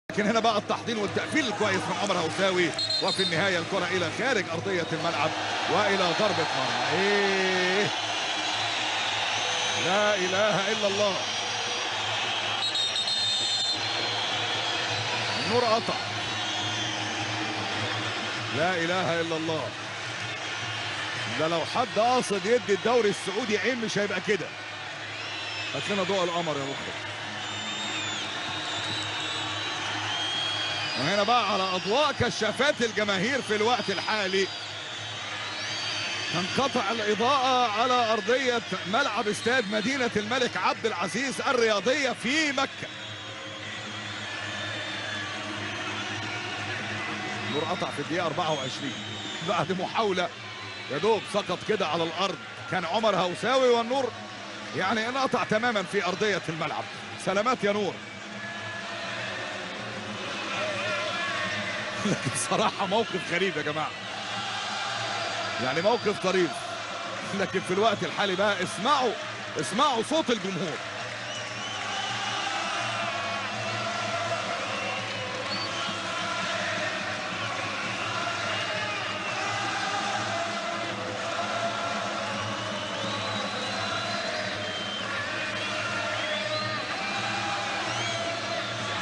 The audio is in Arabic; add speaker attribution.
Speaker 1: لكن هنا بقى التحضير والتقفيل الكويس من عمر هوساوي، وفي النهايه الكره الى خارج ارضيه الملعب والى ضربه مرمى. ايه لا اله الا الله. النور قطع. لا اله الا الله. ده لو حد قاصد يدي الدوري السعودي عين مش هيبقى كده. هات لنا ضوء القمر يا مخرج. وهنا بقى على اضواء كشافات الجماهير في الوقت الحالي تنقطع الاضاءه على ارضيه ملعب استاد مدينه الملك عبد العزيز الرياضيه في مكه. النور قطع في الدقيقه 24 بعد محاوله يا دوب سقط كده على الارض كان عمر هوساوي، والنور يعني انقطع تماما في ارضيه الملعب. سلامات يا نور. لكن صراحه موقف غريب يا جماعه، يعني موقف طريف. لكن في الوقت الحالي بقى اسمعوا صوت الجمهور.